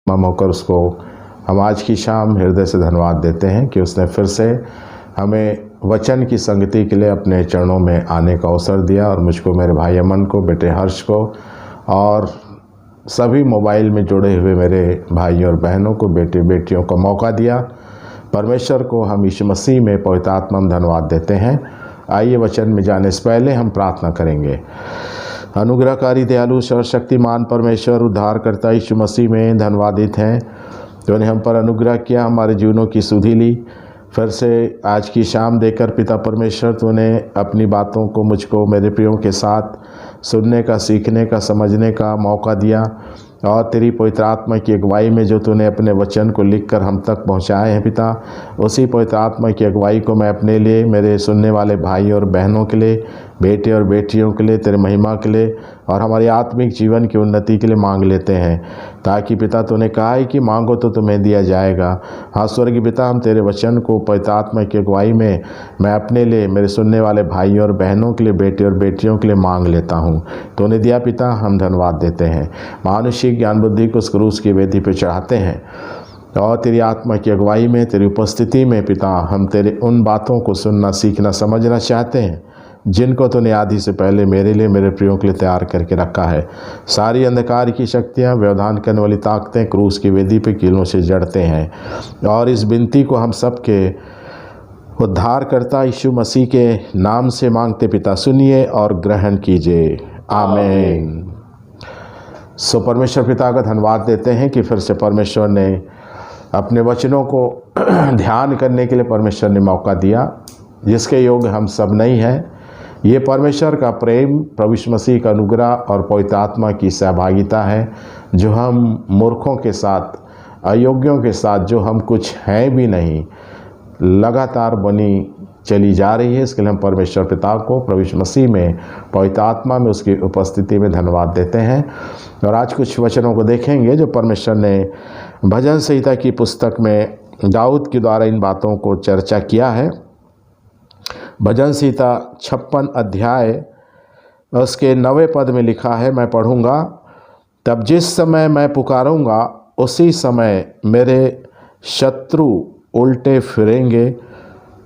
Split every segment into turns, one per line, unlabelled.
तमाम होकर उसको हम आज की शाम हृदय से धन्यवाद देते हैं कि उसने फिर से हमें वचन की संगति के लिए अपने चरणों में आने का अवसर दिया और मुझको, मेरे भाई अमन को, बेटे हर्ष को और सभी मोबाइल में जुड़े हुए मेरे भाइयों और बहनों को, बेटे बेटियों को मौका दिया। परमेश्वर को हम यीशु मसीह में पवित्र आत्मा में धन्यवाद देते हैं। आइए वचन में जाने से पहले हम प्रार्थना करेंगे। अनुग्रहकारी, दयालु, सर्वशक्तिमान परमेश्वर, उद्धारकर्ता यीशु मसीह में धन्यवादित हैं। तूने हम पर अनुग्रह किया, हमारे जीवनों की सुधि ली। फिर से आज की शाम देकर पिता परमेश्वर, तूने अपनी बातों को मुझको, मेरे प्रियों के साथ सुनने का, सीखने का, समझने का मौका दिया और तेरी पवित्र आत्मा की अगुवाई में जो तूने अपने वचन को लिखकर हम तक पहुंचाए हैं पिता, उसी पवित्र आत्मा की अगुवाई को मैं अपने लिए, मेरे सुनने वाले भाई और बहनों के लिए, बेटे और बेटियों के लिए, तेरे महिमा के लिए और हमारी आत्मिक जीवन की उन्नति के लिए मांग लेते हैं, ताकि पिता तूने कहा है कि मांगो तो तुम्हें दिया जाएगा। हाँ स्वर्गीय पिता, हम तेरे वचन को पवित्र आत्मा की अगुवाई में मैं अपने लिए, मेरे सुनने वाले भाइयों और बहनों के लिए, बेटे और बेटियों के लिए मांग लेता हूँ। तूने दिया पिता, हम धन्यवाद देते हैं। मानुषिक ज्ञान बुद्धि को उस क्रूस की वेदी पर चढ़ाते हैं और तेरी आत्मा की अगुवाई में, तेरी उपस्थिति में पिता, हम तेरे उन बातों को सुनना, सीखना, समझना चाहते हैं जिनको तूने आदि से पहले मेरे लिए, मेरे प्रियों के लिए तैयार करके रखा है। सारी अंधकार की शक्तियाँ, व्यवधान करने वाली ताकतें क्रूस की वेदी पे कीलों से जड़ते हैं और इस विनती को हम सब के उद्धारकर्ता यीशु मसीह के नाम से मांगते पिता, सुनिए और ग्रहण कीजिए। आमीन। सो परमेश्वर पिता का धन्यवाद देते हैं कि फिर से परमेश्वर ने अपने वचनों को ध्यान करने के लिए परमेश्वर ने मौका दिया, जिसके योग्य हम सब नहीं हैं। ये परमेश्वर का प्रेम, प्रभु यीशु मसीह का अनुग्रह और पवित्र आत्मा की सहभागिता है, जो हम मूर्खों के साथ, अयोग्यों के साथ, जो हम कुछ हैं भी नहीं, लगातार बनी चली जा रही है। इसके लिए हम परमेश्वर पिता को प्रभु यीशु मसीह में, पवित्र आत्मा में, उसकी उपस्थिति में धन्यवाद देते हैं। और आज कुछ वचनों को देखेंगे जो परमेश्वर ने भजन संहिता की पुस्तक में दाऊद के द्वारा इन बातों को चर्चा किया है। भजन संहिता 56 अध्याय उसके 9वें पद में लिखा है, मैं पढ़ूंगा। तब जिस समय मैं पुकारूंगा उसी समय मेरे शत्रु उल्टे फिरेंगे।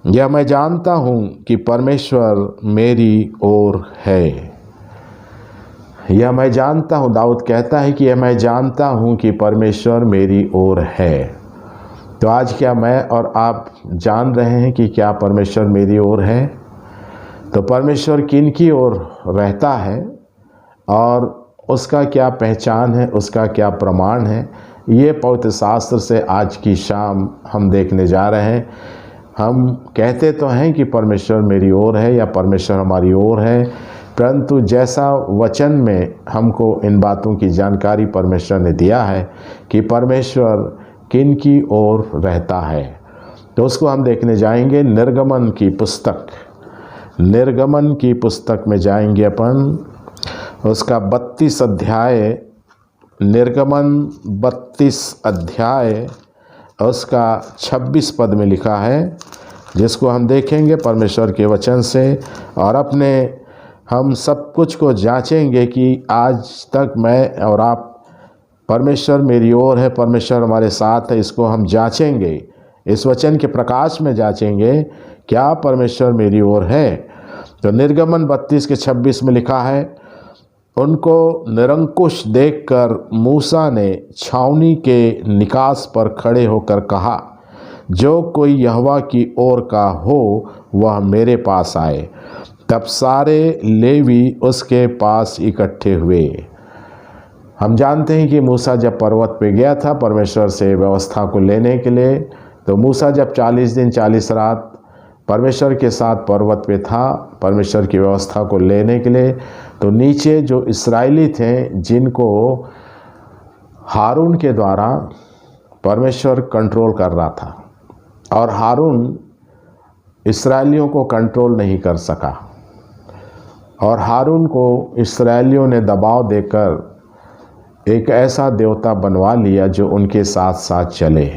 यह मैं जानता हूँ कि परमेश्वर मेरी ओर है। यह मैं जानता हूँ, दाऊद कहता है कि यह मैं जानता हूँ कि परमेश्वर मेरी ओर है। तो आज क्या मैं और आप जान रहे हैं कि क्या परमेश्वर मेरी ओर है? तो परमेश्वर किन की ओर रहता है और उसका क्या पहचान है, उसका क्या प्रमाण है, ये पवित्र शास्त्र से आज की शाम हम देखने जा रहे हैं। हम कहते तो हैं कि परमेश्वर मेरी ओर है या परमेश्वर हमारी ओर है, परंतु जैसा वचन में हमको इन बातों की जानकारी परमेश्वर ने दिया है कि परमेश्वर किन की ओर रहता है, तो उसको हम देखने जाएंगे। निर्गमन की पुस्तक में जाएंगे अपन, उसका 32 अध्याय, निर्गमन 32 अध्याय उसका 26 पद में लिखा है, जिसको हम देखेंगे परमेश्वर के वचन से और अपने हम सब कुछ को जांचेंगे कि आज तक मैं और आप, परमेश्वर मेरी ओर है, परमेश्वर हमारे साथ है, इसको हम जांचेंगे, इस वचन के प्रकाश में जांचेंगे क्या परमेश्वर मेरी ओर है। तो निर्गमन 32 के 26 में लिखा है, उनको निरंकुश देखकर मूसा ने छावनी के निकास पर खड़े होकर कहा, जो कोई यहोवा की ओर का हो वह मेरे पास आए। तब सारे लेवी उसके पास इकट्ठे हुए। हम जानते हैं कि मूसा जब पर्वत पे गया था परमेश्वर से व्यवस्था को लेने के लिए, तो मूसा जब 40 दिन 40 रात परमेश्वर के साथ पर्वत पे था परमेश्वर की व्यवस्था को लेने के लिए, तो नीचे जो इस्राएली थे जिनको हारून के द्वारा परमेश्वर कंट्रोल कर रहा था, और हारून इस्राएलियों को कंट्रोल नहीं कर सका, और हारून को इस्राएलियों ने दबाव देकर एक ऐसा देवता बनवा लिया जो उनके साथ साथ चले,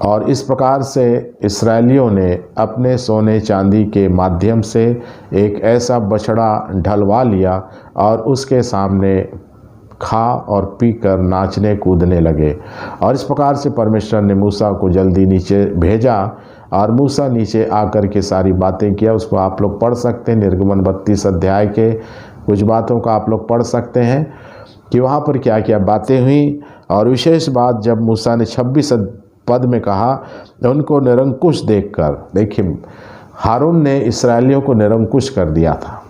और इस प्रकार से इस्राएलियों ने अपने सोने चांदी के माध्यम से एक ऐसा बछड़ा ढलवा लिया और उसके सामने खा और पीकर नाचने कूदने लगे। और इस प्रकार से परमेश्वर ने मूसा को जल्दी नीचे भेजा और मूसा नीचे आकर के सारी बातें किया। उसको आप लोग पढ़ सकते हैं, निर्गमन 32 अध्याय के कुछ बातों का आप लोग पढ़ सकते हैं कि वहाँ पर क्या क्या बातें हुई। और विशेष बात जब मूसा ने 26 पद में कहा, उनको निरंकुश देखकर, देखिए हारून ने इस्राएलियों को निरंकुश कर दिया था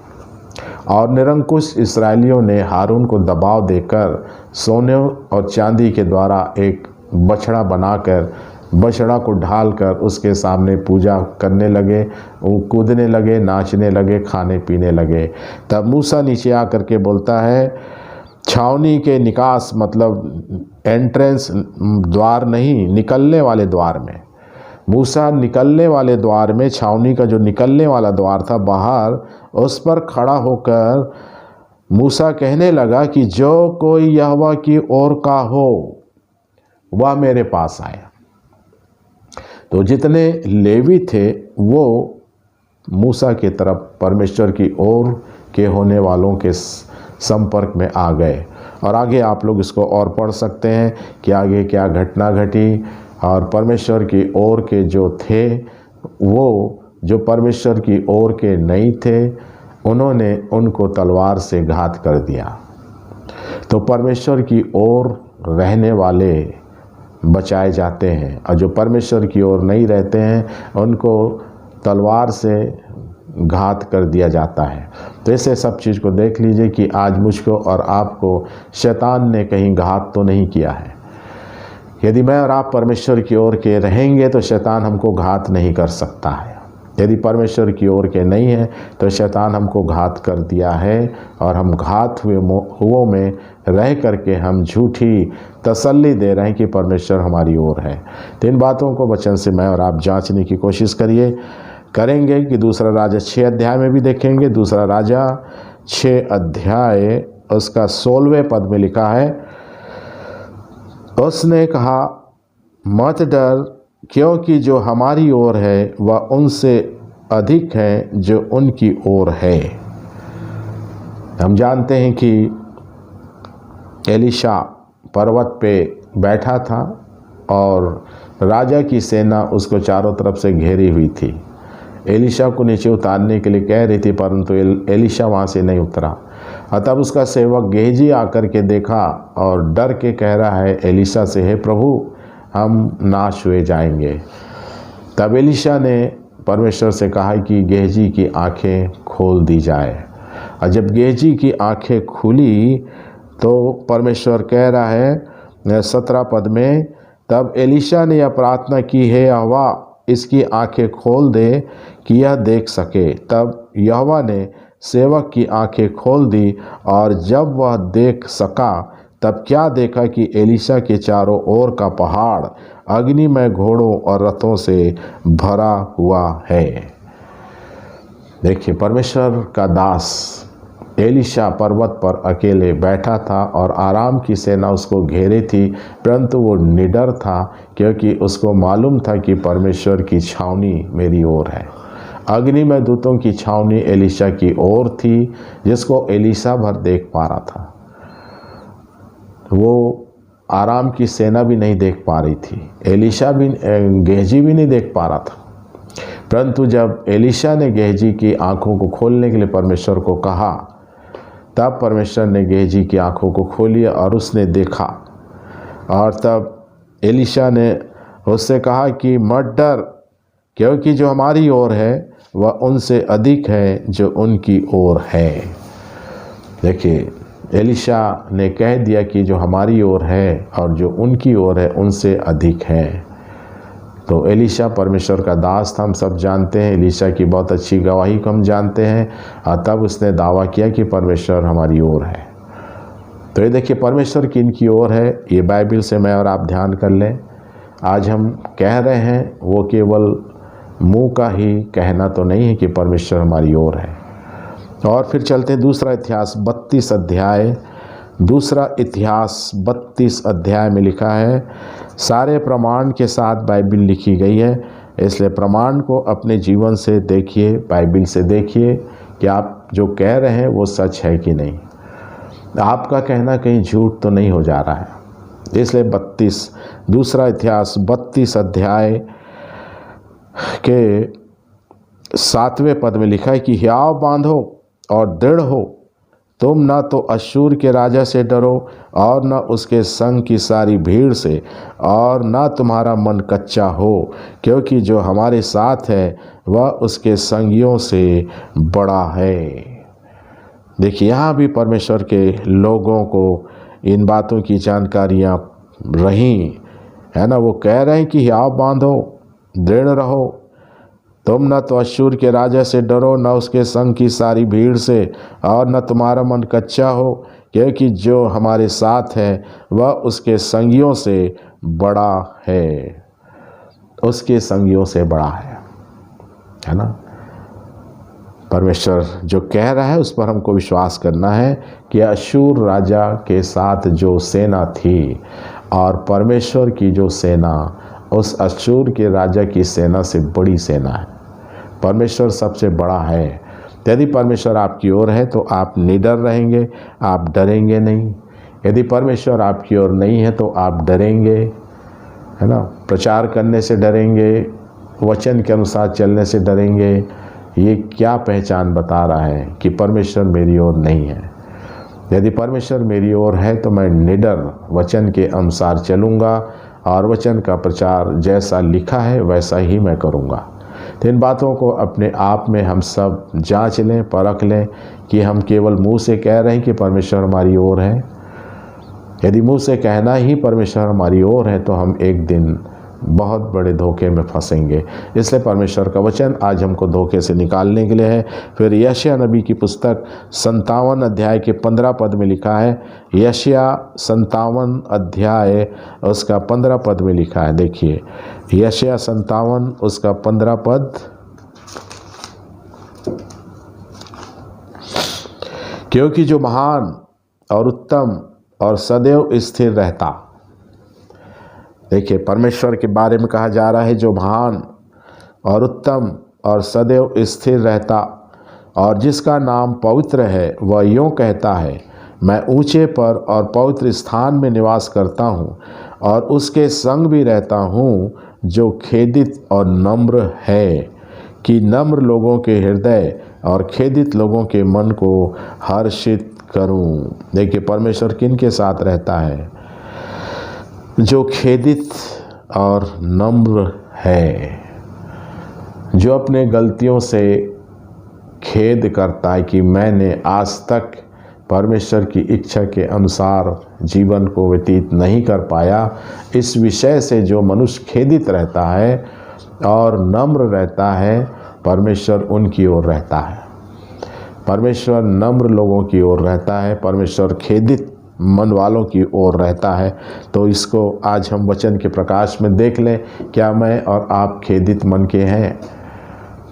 और निरंकुश इस्राएलियों ने हारून को दबाव देकर सोने और चांदी के द्वारा एक बछड़ा बनाकर, बछड़ा को ढालकर उसके सामने पूजा करने लगे, वो कूदने लगे, नाचने लगे, खाने पीने लगे। तब मूसा नीचे आकर के बोलता है, छावनी के निकास मतलब एंट्रेंस द्वार नहीं, निकलने वाले द्वार में, मूसा निकलने वाले द्वार में, छावनी का जो निकलने वाला द्वार था बाहर, उस पर खड़ा होकर मूसा कहने लगा कि जो कोई यहोवा की ओर का हो वह मेरे पास आए। तो जितने लेवी थे वो मूसा की तरफ परमेश्वर की ओर के होने वालों के संपर्क में आ गए। और आगे आप लोग इसको और पढ़ सकते हैं कि आगे क्या घटना घटी। और परमेश्वर की ओर के जो थे, वो जो परमेश्वर की ओर के नहीं थे, उन्होंने उनको तलवार से घात कर दिया। तो परमेश्वर की ओर रहने वाले बचाए जाते हैं और जो परमेश्वर की ओर नहीं रहते हैं उनको तलवार से घात कर दिया जाता है। तो ऐसे सब चीज़ को देख लीजिए कि आज मुझको और आपको शैतान ने कहीं घात तो नहीं किया है। यदि मैं और आप परमेश्वर की ओर के रहेंगे तो शैतान हमको घात नहीं कर सकता है। यदि परमेश्वर की ओर के नहीं है तो शैतान हमको घात कर दिया है और हम घात हुओं में रह करके हम झूठी तसल्ली दे रहे हैं कि परमेश्वर हमारी ओर है। तो इन बातों को वचन से मैं और आप जांचने की कोशिश करेंगे कि दूसरा राजा 6 अध्याय में भी देखेंगे। दूसरा राजा 6 अध्याय उसका 16वें पद में लिखा है, उसने कहा मत डर, क्योंकि जो हमारी ओर है वह उनसे अधिक है जो उनकी ओर है। हम जानते हैं कि एलीशा पर्वत पे बैठा था और राजा की सेना उसको चारों तरफ से घेरी हुई थी। एलीशा को नीचे उतारने के लिए कह रही थी, परंतु एलीशा वहाँ से नहीं उतरा। और तब उसका सेवक गेहजी आकर के देखा और डर के कह रहा है एलीशा से, हे प्रभु, हम नाश हुए जाएंगे। तब एलीशा ने परमेश्वर से कहा कि गेहजी की आंखें खोल दी जाए। और जब गेहजी की आंखें खुली तो परमेश्वर कह रहा है 17 पद में, तब एलीशा ने यह प्रार्थना की, हे यहोवा, इसकी आंखें खोल दे कि यह देख सके। तब यहोवा ने सेवक की आंखें खोल दी और जब वह देख सका तब क्या देखा कि एलीशा के चारों ओर का पहाड़ अग्निमय घोड़ों और रथों से भरा हुआ है। देखिए, परमेश्वर का दास एलीशा पर्वत पर अकेले बैठा था और आराम की सेना उसको घेरे थी, परंतु वो निडर था क्योंकि उसको मालूम था कि परमेश्वर की छावनी मेरी ओर है। अग्निमय दूतों की छावनी एलीशा की ओर थी, जिसको एलीशा भर देख पा रहा था। वो आराम की सेना भी नहीं देख पा रही थी, एलीशा भी, गेहजी भी नहीं देख पा रहा था। परंतु जब एलीशा ने गेहजी की आंखों को खोलने के लिए परमेश्वर को कहा, तब परमेश्वर ने गेहजी की आंखों को खोली और उसने देखा। और तब एलीशा ने उससे कहा कि मत डर, क्योंकि जो हमारी ओर है वह उनसे अधिक है जो उनकी ओर है। देखिए, एलीशा ने कह दिया कि जो हमारी ओर है और जो उनकी ओर है उनसे अधिक है। तो एलीशा परमेश्वर का दास था, हम सब जानते हैं। एलीशा की बहुत अच्छी गवाही को हम जानते हैं। और तब उसने दावा किया कि परमेश्वर हमारी ओर है। तो ये देखिए, परमेश्वर किनकी ओर है, ये बाइबल से मैं और आप ध्यान कर लें। आज हम कह रहे हैं, वो केवल मुंह का ही कहना तो नहीं है कि परमेश्वर हमारी ओर है। और फिर चलते हैं दूसरा इतिहास 32 अध्याय। दूसरा इतिहास 32 अध्याय में लिखा है, सारे प्रमाण के साथ बाइबल लिखी गई है, इसलिए प्रमाण को अपने जीवन से देखिए, बाइबल से देखिए कि आप जो कह रहे हैं वो सच है कि नहीं। आपका कहना कहीं झूठ तो नहीं हो जा रहा है। इसलिए दूसरा इतिहास 32 अध्याय के 7वें पद में लिखा है कि हियाव बांधो और दृढ़ हो, तुम न तो अश्शूर के राजा से डरो और न उसके संग की सारी भीड़ से, और न तुम्हारा मन कच्चा हो, क्योंकि जो हमारे साथ है वह उसके संगियों से बड़ा है। देखिए, यहाँ भी परमेश्वर के लोगों को इन बातों की जानकारियाँ रहीं, है ना। वो कह रहे हैं कि हियाव बांधो, दृढ़ रहो, तुम न तो अश्शूर के राजा से डरो, न उसके संग की सारी भीड़ से, और न तुम्हारा मन कच्चा हो, क्योंकि जो हमारे साथ है वह उसके संगियों से बड़ा है। उसके संगियों से बड़ा है ना। परमेश्वर जो कह रहा है उस पर हमको विश्वास करना है कि अश्शूर राजा के साथ जो सेना थी और परमेश्वर की जो सेना उस अश्शूर के राजा की सेना से बड़ी सेना है। परमेश्वर सबसे बड़ा है। यदि परमेश्वर आपकी ओर है तो आप निडर रहेंगे, आप डरेंगे नहीं। यदि परमेश्वर आपकी ओर नहीं है तो आप डरेंगे, है ना। प्रचार करने से डरेंगे, वचन के अनुसार चलने से डरेंगे। ये क्या पहचान बता रहा है कि परमेश्वर मेरी ओर नहीं है। यदि परमेश्वर मेरी ओर है तो मैं निडर वचन के अनुसार चलूँगा और वचन का प्रचार जैसा लिखा है वैसा ही मैं करूँगा। तो इन बातों को अपने आप में हम सब जांच लें, परख लें कि हम केवल मुंह से कह रहे हैं कि परमेश्वर हमारी ओर है। यदि मुंह से कहना ही परमेश्वर हमारी ओर है तो हम एक दिन बहुत बड़े धोखे में फंसेंगे। इसलिए परमेश्वर का वचन आज हमको धोखे से निकालने के लिए है। फिर यशायाह नबी की पुस्तक 57 अध्याय के 15 पद में लिखा है। यशायाह 57 अध्याय उसका 15 पद में लिखा है। देखिए, यशायाह 57 उसका 15 पद, क्योंकि जो महान और उत्तम और सदैव स्थिर रहता। देखिए, परमेश्वर के बारे में कहा जा रहा है जो महान और उत्तम और सदैव स्थिर रहता और जिसका नाम पवित्र है, वह यूँ कहता है, मैं ऊंचे पर और पवित्र स्थान में निवास करता हूँ और उसके संग भी रहता हूँ जो खेदित और नम्र है, कि नम्र लोगों के हृदय और खेदित लोगों के मन को हर्षित करूँ। देखिए, परमेश्वर किन के साथ रहता है? जो खेदित और नम्र है, जो अपने गलतियों से खेद करता है कि मैंने आज तक परमेश्वर की इच्छा के अनुसार जीवन को व्यतीत नहीं कर पाया। इस विषय से जो मनुष्य खेदित रहता है और नम्र रहता है, परमेश्वर उनकी ओर रहता है। परमेश्वर नम्र लोगों की ओर रहता है, परमेश्वर खेदित मन वालों की ओर रहता है। तो इसको आज हम वचन के प्रकाश में देख लें। क्या मैं और आप खेदित मन के हैं?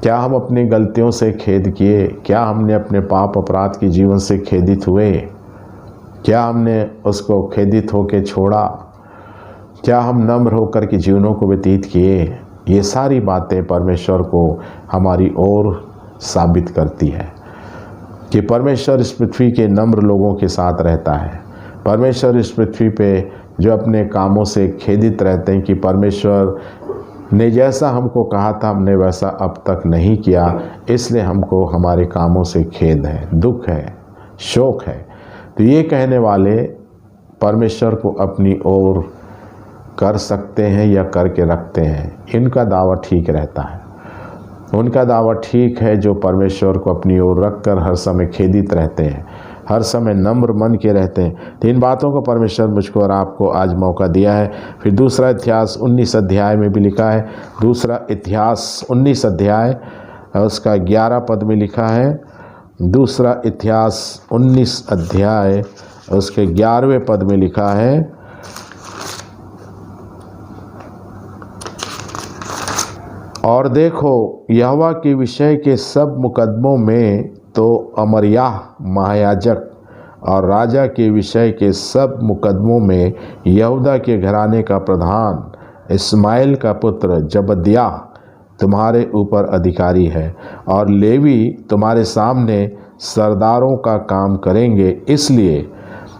क्या हम अपनी गलतियों से खेद किए? क्या हमने अपने पाप अपराध के जीवन से खेदित हुए? क्या हमने उसको खेदित होकर छोड़ा? क्या हम नम्र होकर के जीवनों को व्यतीत किए? ये सारी बातें परमेश्वर को हमारी ओर साबित करती है कि परमेश्वर इस पृथ्वी के नम्र लोगों के साथ रहता है। परमेश्वर इस पृथ्वी पे जो अपने कामों से खेदित रहते हैं कि परमेश्वर ने जैसा हमको कहा था हमने वैसा अब तक नहीं किया, इसलिए हमको हमारे कामों से खेद है, दुख है, शोक है। तो ये कहने वाले परमेश्वर को अपनी ओर कर सकते हैं या करके रखते हैं, इनका दावा ठीक रहता है। उनका दावा ठीक है जो परमेश्वर को अपनी ओर रखकर हर समय खेदित रहते हैं, हर समय नम्र मन के रहते हैं। तो इन बातों को परमेश्वर मुझको और आपको आज मौका दिया है। फिर दूसरा इतिहास 19 अध्याय में भी लिखा है। दूसरा इतिहास 19 अध्याय उसका 11 पद में लिखा है। दूसरा इतिहास 19 अध्याय उसके 11वें पद में लिखा है, और देखो यहोवा के विषय के सब मुकदमों में तो अमर्याह महायाजक और राजा के विषय के सब मुकदमों में यहूदा के घराने का प्रधान इस्माइल का पुत्र जबद्याह तुम्हारे ऊपर अधिकारी है, और लेवी तुम्हारे सामने सरदारों का काम करेंगे। इसलिए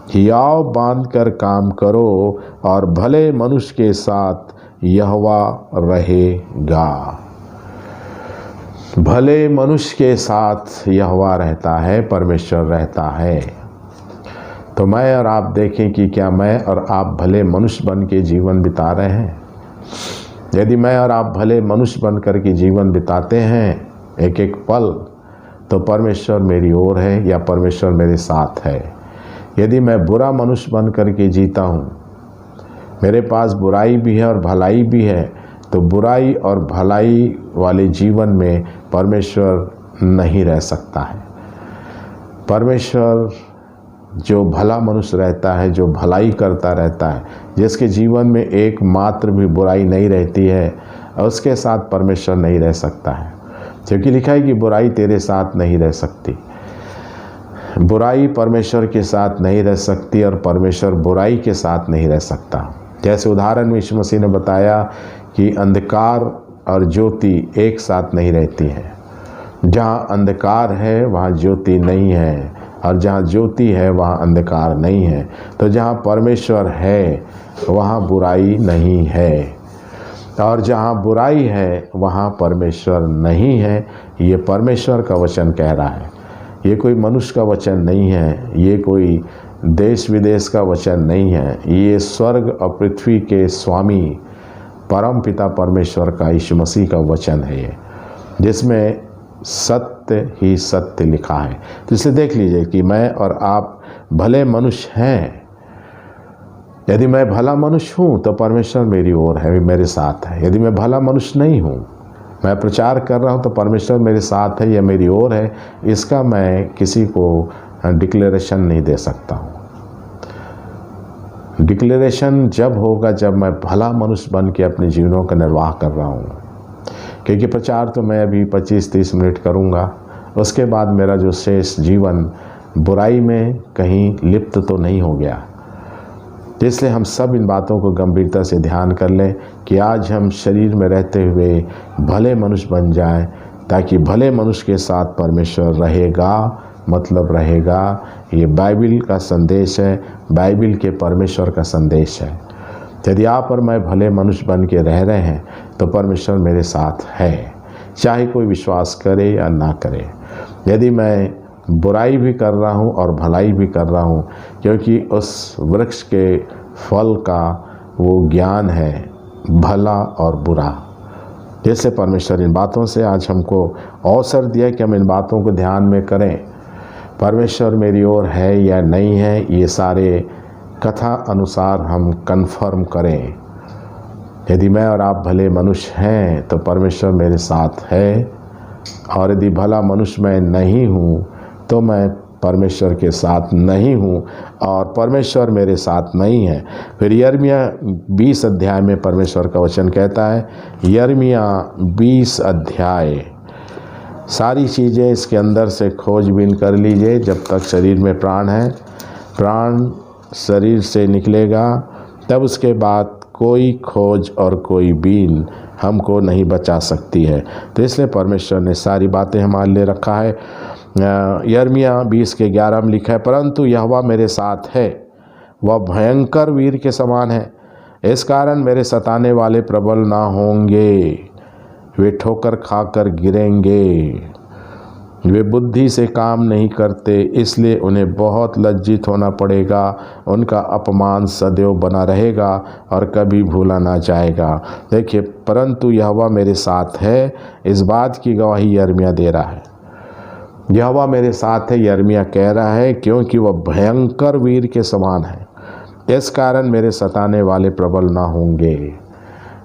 हियाव बांध कर काम करो और भले मनुष्य के साथ यहोवा रहेगा। भले मनुष्य के साथ यहोवा रहता है, परमेश्वर रहता है। तो मैं और आप देखें कि क्या मैं और आप भले मनुष्य बन के जीवन बिता रहे हैं। यदि मैं और आप भले मनुष्य बन कर के जीवन बिताते हैं एक एक पल, तो परमेश्वर मेरी ओर है या परमेश्वर मेरे साथ है। यदि मैं बुरा मनुष्य बन कर के जीता हूँ, मेरे पास बुराई भी है और भलाई भी है, तो बुराई और भलाई वाले जीवन में परमेश्वर नहीं रह सकता है। परमेश्वर जो भला मनुष्य रहता है, जो भलाई करता रहता है, जिसके जीवन में एक मात्र भी बुराई नहीं रहती है, उसके साथ परमेश्वर नहीं रह सकता है। क्योंकि लिखा है कि बुराई तेरे साथ नहीं रह सकती। बुराई परमेश्वर के साथ नहीं रह सकती और परमेश्वर बुराई के साथ नहीं रह सकता। जैसे उदाहरण में यीशु मसीह ने बताया कि अंधकार और ज्योति एक साथ नहीं रहती है। जहाँ अंधकार है वहाँ ज्योति नहीं है, और जहाँ ज्योति है वहाँ अंधकार नहीं है। तो जहाँ परमेश्वर है वहाँ बुराई नहीं है, और जहाँ बुराई है वहाँ परमेश्वर नहीं है। ये परमेश्वर का वचन कह रहा है, ये कोई मनुष्य का वचन नहीं है, ये कोई देश विदेश का वचन नहीं है। ये स्वर्ग और पृथ्वी के स्वामी परम पिता परमेश्वर का यीशु मसीह का वचन है ये, जिसमें सत्य ही सत्य लिखा है। तो इसे देख लीजिए कि मैं और आप भले मनुष्य हैं। यदि मैं भला मनुष्य हूँ तो परमेश्वर मेरी ओर है, मेरे साथ है। यदि मैं भला मनुष्य नहीं हूँ, मैं प्रचार कर रहा हूँ, तो परमेश्वर मेरे साथ है या मेरी ओर है, इसका मैं किसी को डिक्लेरेशन नहीं दे सकता हूँ। डिक्लेरेशन जब होगा जब मैं भला मनुष्य बन के अपने जीवनों का निर्वाह कर रहा हूँ। क्योंकि प्रचार तो मैं अभी 25-30 मिनट करूँगा, उसके बाद मेरा जो शेष जीवन बुराई में कहीं लिप्त तो नहीं हो गया। इसलिए हम सब इन बातों को गंभीरता से ध्यान कर लें कि आज हम शरीर में रहते हुए भले मनुष्य बन जाएं, ताकि भले मनुष्य के साथ परमेश्वर रहेगा, मतलब रहेगा। ये बाइबिल का संदेश है, बाइबिल के परमेश्वर का संदेश है। यदि आप और मैं भले मनुष्य बन के रह रहे हैं तो परमेश्वर मेरे साथ है, चाहे कोई विश्वास करे या ना करे। यदि मैं बुराई भी कर रहा हूँ और भलाई भी कर रहा हूँ, क्योंकि उस वृक्ष के फल का वो ज्ञान है, भला और बुरा। जैसे परमेश्वर इन बातों से आज हमको अवसर दिया कि हम इन बातों को ध्यान में करें। परमेश्वर मेरी ओर है या नहीं है, ये सारे कथा अनुसार हम कन्फर्म करें। यदि मैं और आप भले मनुष्य हैं तो परमेश्वर मेरे साथ है, और यदि भला मनुष्य मैं नहीं हूँ तो मैं परमेश्वर के साथ नहीं हूँ और परमेश्वर मेरे साथ नहीं है। फिर यिर्मयाह 20 अध्याय में परमेश्वर का वचन कहता है, यिर्मयाह 20 अध्याय, सारी चीज़ें इसके अंदर से खोजबीन कर लीजिए। जब तक शरीर में प्राण है, प्राण शरीर से निकलेगा, तब उसके बाद कोई खोज और कोई बीन हमको नहीं बचा सकती है। तो इसलिए परमेश्वर ने सारी बातें हमारे लिए रखा है। यिर्मयाह 20 के 11 में लिखा है, परंतु यहोवा मेरे साथ है, वह भयंकर वीर के समान है। इस कारण मेरे सताने वाले प्रबल ना होंगे, वे ठोकर खाकर गिरेंगे। वे बुद्धि से काम नहीं करते, इसलिए उन्हें बहुत लज्जित होना पड़ेगा। उनका अपमान सदैव बना रहेगा और कभी भूला ना जाएगा। देखिए, परंतु यहोवा मेरे साथ है, इस बात की गवाही यिर्मयाह दे रहा है। यहोवा मेरे साथ है, यिर्मयाह कह रहा है, क्योंकि वह भयंकर वीर के समान है। इस कारण मेरे सताने वाले प्रबल ना होंगे।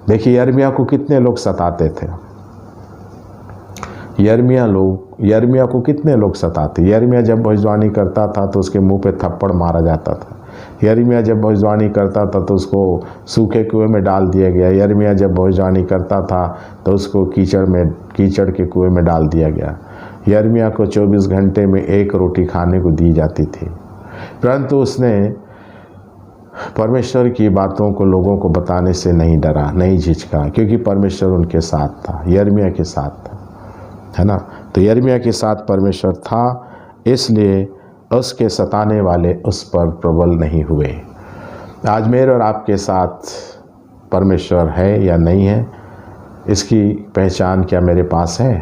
देखिए, यिर्मयाह को कितने लोग सताते थे। यिर्मयाह को कितने लोग सताते। यिर्मयाह जब भविष्यवाणी करता था तो उसके मुंह पे थप्पड़ मारा जाता था। यिर्मयाह जब भविष्यवाणी करता था तो उसको सूखे कुएं में डाल दिया गया। यिर्मयाह जब भविष्यवाणी करता था तो उसको कीचड़ के कुएं में डाल दिया गया। यिर्मयाह को 24 घंटे में एक रोटी खाने को दी जाती थी, परंतु उसने परमेश्वर की बातों को लोगों को बताने से नहीं डरा, नहीं झिझका, क्योंकि परमेश्वर उनके साथ था, यिर्मयाह के साथ था, है ना। तो यिर्मयाह के साथ परमेश्वर था, इसलिए उसके सताने वाले उस पर प्रबल नहीं हुए। आज मेरे और आपके साथ परमेश्वर है या नहीं है, इसकी पहचान क्या मेरे पास है?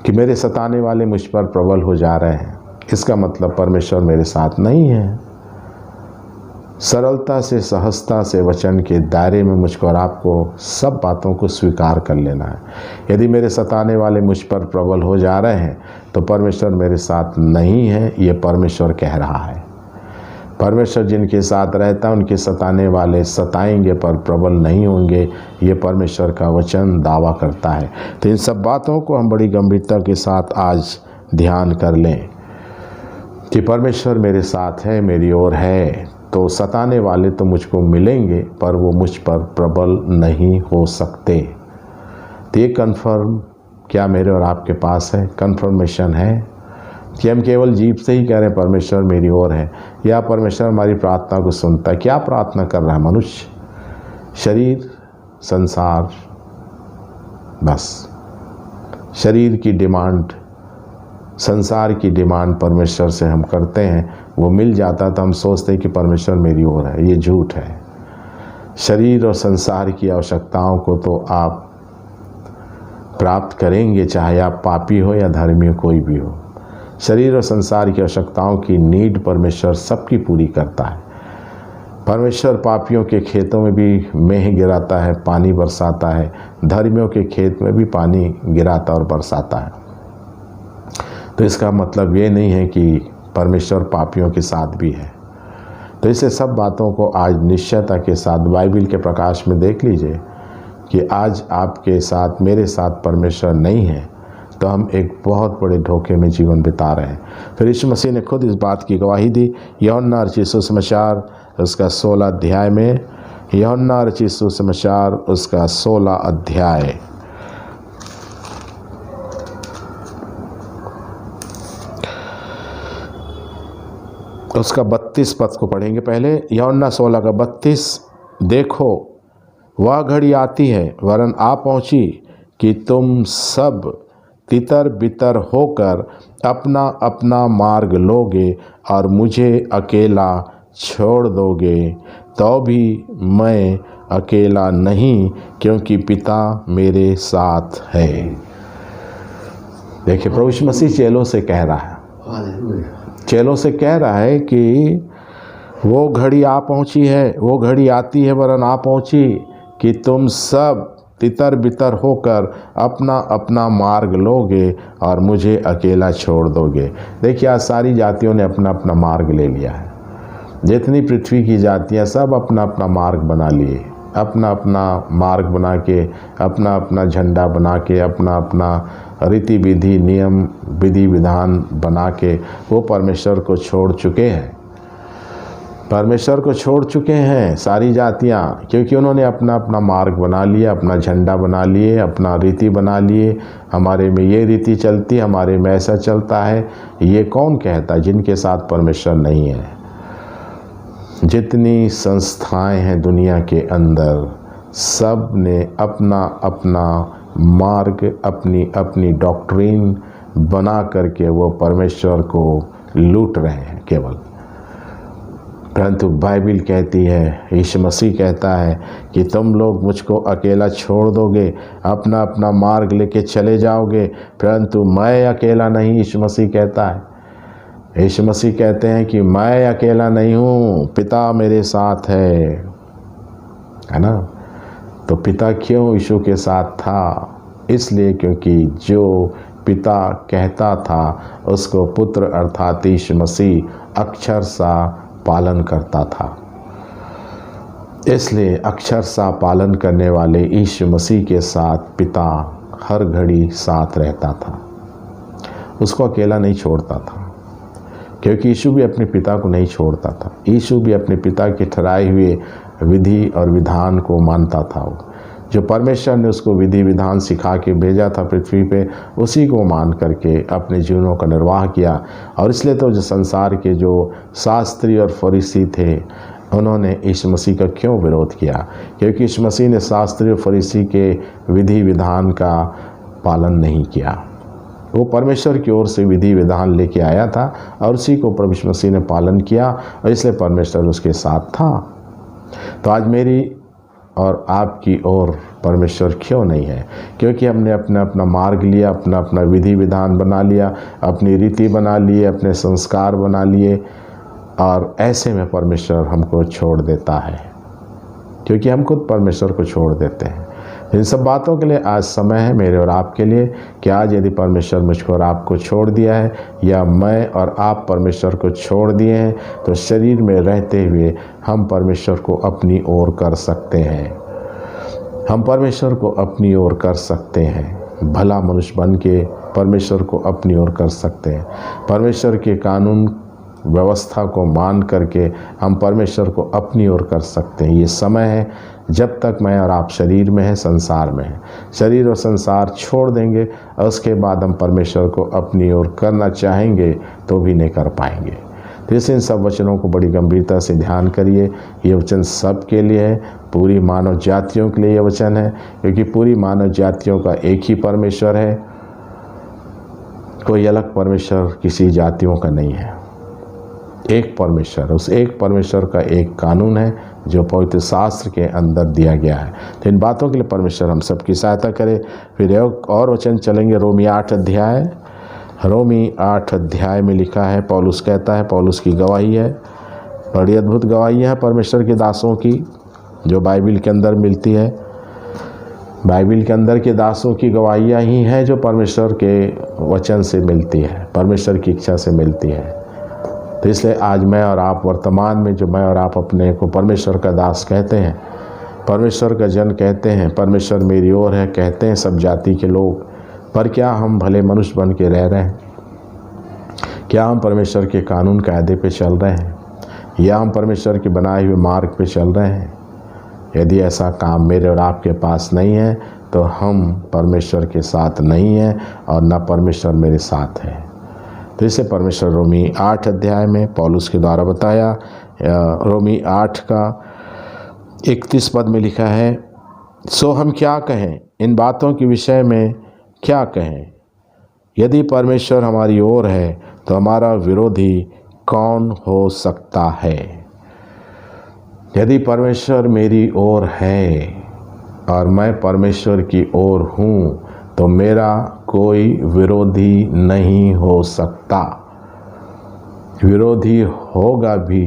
कि मेरे सताने वाले मुझ पर प्रबल हो जा रहे हैं, इसका मतलब परमेश्वर मेरे साथ नहीं है। सरलता से, सहजता से वचन के दायरे में मुझको और आपको सब बातों को स्वीकार कर लेना है। यदि मेरे सताने वाले मुझ पर प्रबल हो जा रहे हैं तो परमेश्वर मेरे साथ नहीं है, ये परमेश्वर कह रहा है। परमेश्वर जिनके साथ रहता है उनके सताने वाले सताएंगे पर प्रबल नहीं होंगे, ये परमेश्वर का वचन दावा करता है। तो इन सब बातों को हम बड़ी गंभीरता के साथ आज ध्यान कर लें कि परमेश्वर मेरे साथ है, मेरी ओर है, तो सताने वाले तो मुझको मिलेंगे पर वो मुझ पर प्रबल नहीं हो सकते। तो ये कन्फर्म क्या मेरे और आपके पास है? कन्फर्मेशन है कि हम केवल जीभ से ही कह रहे हैं परमेश्वर मेरी ओर है, या परमेश्वर हमारी प्रार्थना को सुनता है? क्या प्रार्थना कर रहा है मनुष्य? शरीर, संसार, बस शरीर की डिमांड, संसार की डिमांड परमेश्वर से हम करते हैं, वो मिल जाता तो हम सोचते हैं कि परमेश्वर मेरी ओर है। ये झूठ है। शरीर और संसार की आवश्यकताओं को तो आप प्राप्त करेंगे, चाहे आप पापी हो या धर्मी हो, कोई भी हो। शरीर और संसार की आवश्यकताओं की नीड परमेश्वर सबकी पूरी करता है। परमेश्वर पापियों के खेतों में भी मेंह गिराता है, पानी बरसाता है, धर्मियों के खेत में भी पानी गिराता और बरसाता है। तो इसका मतलब ये नहीं है कि परमेश्वर पापियों के साथ भी है। तो इसे सब बातों को आज निश्चयता के साथ बाइबल के प्रकाश में देख लीजिए कि आज आपके साथ, मेरे साथ परमेश्वर नहीं है तो हम एक बहुत बड़े धोखे में जीवन बिता रहे हैं। फिर यीशु मसीह ने खुद इस बात की गवाही दी यूहन्ना रचित सुसमाचार उसका 16 अध्याय में। यूहन्ना रचित सुसमाचार उसका 16 अध्याय उसका 32 पद को पढ़ेंगे पहले। यूहन्ना 16 का 32। देखो वह घड़ी आती है, वरन आ पहुँची, कि तुम सब तितर बितर होकर अपना अपना मार्ग लोगे और मुझे अकेला छोड़ दोगे। तो भी मैं अकेला नहीं, क्योंकि पिता मेरे साथ है। देखिए प्रभु यीशु मसीह चेलों से कह रहा है, चेलों से कह रहा है कि वो घड़ी आ पहुंची है, वो घड़ी आती है वरन आ पहुंची, कि तुम सब तितर बितर होकर अपना अपना मार्ग लोगे और मुझे अकेला छोड़ दोगे। देखिए आज सारी जातियों ने अपना अपना मार्ग ले लिया है। जितनी पृथ्वी की जातियां सब अपना अपना मार्ग बना लिए, अपना अपना मार्ग बना के, अपना अपना झंडा बना के, अपना अपना रीति विधि नियम विधि विधान बना के वो परमेश्वर को छोड़ चुके हैं। परमेश्वर को छोड़ चुके हैं सारी जातियां, क्योंकि उन्होंने अपना अपना मार्ग बना लिया, अपना झंडा बना लिए, अपना रीति बना लिए। हमारे में ये रीति चलती, हमारे में ऐसा चलता है। ये कौन कहता है? जिनके साथ परमेश्वर नहीं है। जितनी संस्थाएं हैं दुनिया के अंदर, सब ने अपना अपना मार्ग, अपनी अपनी डॉक्ट्रिन बना करके वो परमेश्वर को लूट रहे हैं केवल। परंतु बाइबल कहती है, यीशु मसीह कहता है कि तुम लोग मुझको अकेला छोड़ दोगे, अपना अपना मार्ग लेके चले जाओगे, परंतु मैं अकेला नहीं। यीशु मसीह कहता है, यीशु मसीह कहते हैं कि मैं अकेला नहीं हूँ, पिता मेरे साथ है ना। तो पिता क्यों यीशु के साथ था? इसलिए क्योंकि जो पिता कहता था उसको पुत्र अर्थात यीशु मसीह अक्षर सा पालन करता था। इसलिए अक्षर सा पालन करने वाले यीशु मसीह के साथ पिता हर घड़ी साथ रहता था, उसको अकेला नहीं छोड़ता था, क्योंकि यीशु भी अपने पिता को नहीं छोड़ता था। यीशु भी अपने पिता के ठहराए हुए विधि और विधान को मानता था। जो परमेश्वर ने उसको विधि विधान सिखा के भेजा था पृथ्वी पे, उसी को मान करके अपने जीवनों का निर्वाह किया। और इसलिए तो जो संसार के जो शास्त्री और फरीसी थे, उन्होंने यीशु मसीह का क्यों विरोध किया? क्योंकि यीशु मसीह ने शास्त्री और फरीसी के विधि विधान का पालन नहीं किया। वो परमेश्वर की ओर से विधि विधान लेके आया था और उसी को प्रभु यीशु मसीह ने पालन किया और इसलिए परमेश्वर उसके साथ था। तो आज मेरी और आपकी ओर परमेश्वर क्यों नहीं है? क्योंकि हमने अपना अपना मार्ग लिया, अपना अपना विधि विधान बना लिया, अपनी रीति बना लिए, अपने संस्कार बना लिए, और ऐसे में परमेश्वर हमको छोड़ देता है, क्योंकि हम खुद परमेश्वर को छोड़ देते हैं। इन सब बातों के लिए आज समय है मेरे और आपके लिए कि आज यदि परमेश्वर मुझको और आपको छोड़ दिया है, या मैं और आप परमेश्वर को छोड़ दिए हैं, तो शरीर में रहते हुए हम परमेश्वर को अपनी ओर कर सकते हैं। हम परमेश्वर को अपनी ओर कर सकते हैं। भला मनुष्य बन के परमेश्वर को अपनी ओर कर सकते हैं। परमेश्वर के कानून व्यवस्था को मान करके हम परमेश्वर को अपनी ओर कर सकते हैं। ये समय है जब तक मैं और आप शरीर में हैं, संसार में हैं। शरीर और संसार छोड़ देंगे और उसके बाद हम परमेश्वर को अपनी ओर करना चाहेंगे तो भी नहीं कर पाएंगे। तो इसलिए इन सब वचनों को बड़ी गंभीरता से ध्यान करिए। ये वचन सब के लिए है, पूरी मानव जातियों के लिए ये वचन है, क्योंकि पूरी मानव जातियों का एक ही परमेश्वर है, कोई अलग परमेश्वर किसी जातियों का नहीं है। एक परमेश्वर, उस एक परमेश्वर का एक कानून है जो पवित्र शास्त्र के अंदर दिया गया है। तो इन बातों के लिए परमेश्वर हम सबकी सहायता करे। फिर एक और वचन चलेंगे, रोमी 8 अध्याय। रोमी 8 अध्याय में लिखा है, पौलुस कहता है, पौलुस की गवाही है, बड़ी अद्भुत गवाही है परमेश्वर के दासों की जो बाइबिल के अंदर मिलती है। बाइबिल के अंदर के दासों की गवाहियाँ ही हैं जो परमेश्वर के वचन से मिलती है, परमेश्वर की इच्छा से मिलती है। तो इसलिए आज मैं और आप वर्तमान में जो मैं और आप अपने को परमेश्वर का दास कहते हैं, परमेश्वर का जन कहते हैं, परमेश्वर मेरी ओर है कहते हैं सब जाति के लोग, पर क्या हम भले मनुष्य बन के रह रहे हैं? क्या हम परमेश्वर के कानून कायदे पे चल रहे हैं, या हम परमेश्वर के बनाए हुए मार्ग पे चल रहे हैं? यदि ऐसा काम मेरे और आपके पास नहीं है तो हम परमेश्वर के साथ नहीं हैं और न परमेश्वर मेरे साथ है। तो इसे परमेश्वर रोमी 8 अध्याय में पौलुस के द्वारा बताया। रोमी 8 का 31 पद में लिखा है, सो हम क्या कहें, इन बातों के विषय में क्या कहें? यदि परमेश्वर हमारी ओर है तो हमारा विरोधी कौन हो सकता है? यदि परमेश्वर मेरी ओर है और मैं परमेश्वर की ओर हूँ तो मेरा कोई विरोधी नहीं हो सकता। विरोधी होगा भी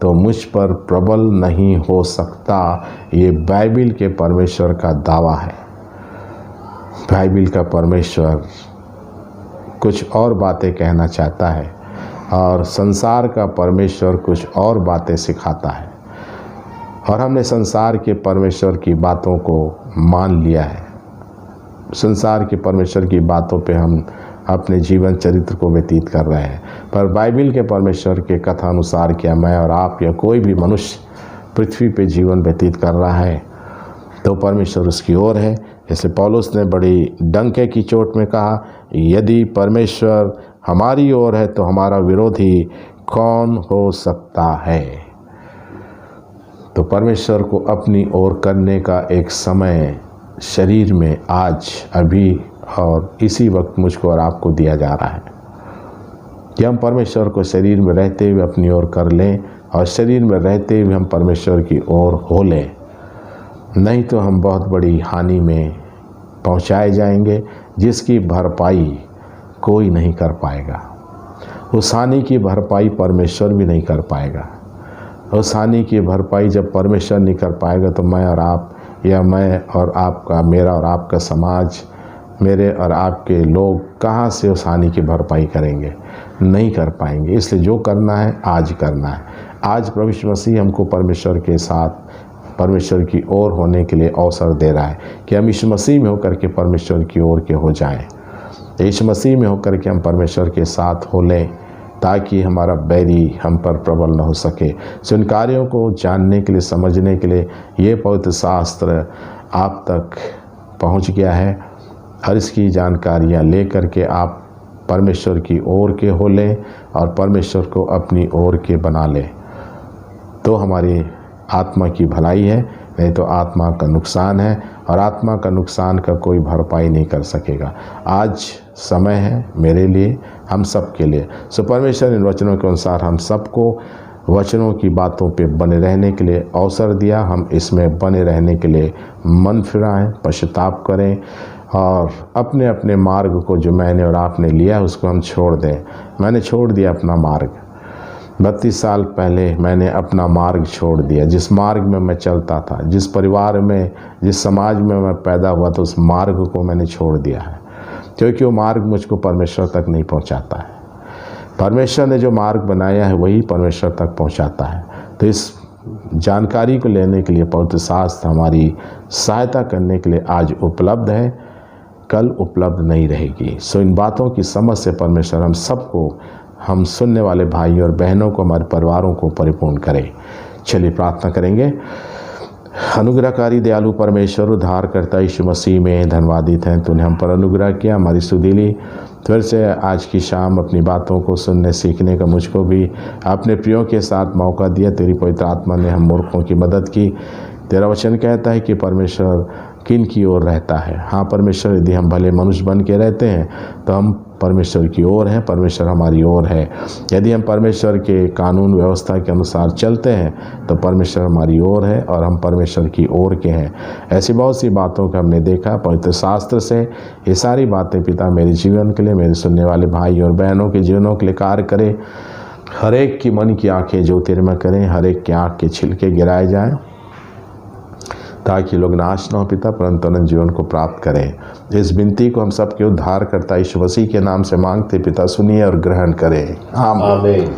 तो मुझ पर प्रबल नहीं हो सकता। ये बाइबिल के परमेश्वर का दावा है। बाइबिल का परमेश्वर कुछ और बातें कहना चाहता है और संसार का परमेश्वर कुछ और बातें सिखाता है, और हमने संसार के परमेश्वर की बातों को मान लिया है। संसार के परमेश्वर की बातों पे हम अपने जीवन चरित्र को व्यतीत कर रहे हैं, पर बाइबिल के परमेश्वर के कथा अनुसार क्या मैं और आप या कोई भी मनुष्य पृथ्वी पे जीवन व्यतीत कर रहा है तो परमेश्वर उसकी ओर है। जैसे पौलुस ने बड़ी डंके की चोट में कहा, यदि परमेश्वर हमारी ओर है तो हमारा विरोधी कौन हो सकता है? तो परमेश्वर को अपनी ओर करने का एक समय शरीर में आज अभी और इसी वक्त मुझको और आपको दिया जा रहा है कि हम परमेश्वर को शरीर में रहते हुए अपनी ओर कर लें और शरीर में रहते हुए हम परमेश्वर की ओर हो लें। नहीं तो हम बहुत बड़ी हानि में पहुंचाए जाएंगे जिसकी भरपाई कोई नहीं कर पाएगा। उस हानि की भरपाई परमेश्वर भी नहीं कर पाएगा। उस हानि की भरपाई जब परमेश्वर नहीं कर पाएगा तो मैं और आप या मैं और आपका, मेरा और आपका समाज, मेरे और आपके लोग कहाँ से उस हानि की भरपाई करेंगे? नहीं कर पाएंगे। इसलिए जो करना है आज करना है। आज प्रभु यीशु मसीह हमको परमेश्वर के साथ, परमेश्वर की ओर होने के लिए अवसर दे रहा है कि हम यीशु मसीह में होकर के परमेश्वर की ओर के हो जाएं। यीशु मसीह में होकर के हम परमेश्वर के साथ हो लें ताकि हमारा बैरी हम पर प्रबल न हो सके। उन कार्यों को जानने के लिए, समझने के लिए ये पवित्र शास्त्र आप तक पहुंच गया है और इसकी जानकारियां लेकर के आप परमेश्वर की ओर के हो लें और परमेश्वर को अपनी ओर के बना लें तो हमारी आत्मा की भलाई है, नहीं तो आत्मा का नुकसान है और आत्मा का नुकसान का कोई भरपाई नहीं कर सकेगा। आज समय है मेरे लिए, हम सब के लिए। सो परमेश्वर इन वचनों के अनुसार हम सबको वचनों की बातों पे बने रहने के लिए अवसर दिया। हम इसमें बने रहने के लिए मन फिराएं, पश्चाताप करें और अपने अपने मार्ग को जो मैंने और आपने लिया उसको हम छोड़ दें। मैंने छोड़ दिया अपना मार्ग। 32 साल पहले मैंने अपना मार्ग छोड़ दिया। जिस मार्ग में मैं चलता था, जिस परिवार में, जिस समाज में मैं पैदा हुआ था, उस मार्ग को मैंने छोड़ दिया है, क्योंकि वो मार्ग मुझको परमेश्वर तक नहीं पहुंचाता है। परमेश्वर ने जो मार्ग बनाया है वही परमेश्वर तक पहुंचाता है। तो इस जानकारी को लेने के लिए पवित्र शास्त्र हमारी सहायता करने के लिए आज उपलब्ध है, कल उपलब्ध नहीं रहेगी। सो इन बातों की समझ से परमेश्वर हम सबको, हम सुनने वाले भाई और बहनों को, हमारे परिवारों को परिपूर्ण करे। चलिए प्रार्थना करेंगे। अनुग्रहकारी दयालु परमेश्वर, उद्धारकर्ता यीशु मसीह में धन्यवादित हैं, तूने हम पर अनुग्रह किया, हमारी सुधीली फिर से आज की शाम अपनी बातों को सुनने सीखने का मुझको भी अपने प्रियों के साथ मौका दिया। तेरी पवित्र आत्मा ने हम मूर्खों की मदद की। तेरा वचन कहता है कि परमेश्वर किन की ओर रहता है। हाँ परमेश्वर, यदि हम भले मनुष्य बन के रहते हैं तो हम परमेश्वर की ओर हैं, परमेश्वर हमारी ओर है। यदि हम परमेश्वर के कानून व्यवस्था के अनुसार चलते हैं तो परमेश्वर हमारी ओर है और हम परमेश्वर की ओर के हैं। ऐसी बहुत सी बातों को हमने देखा पवित्र शास्त्र से। ये सारी बातें पिता मेरे जीवन के लिए, मेरे सुनने वाले भाई और बहनों के जीवनों के लिए कार्य करें। हर एक की मन की आँखें ज्योतिर्मय करें, हर एक की आँख के छिलके गिराए जाएँ, ताकि लोग नाश न हो पिता, परंतु अनंत जीवन को प्राप्त करें। इस विनती को हम सबके उद्धारकर्ता यीशु मसीह के नाम से मांगते पिता, सुनिए और ग्रहण करें। आमीन।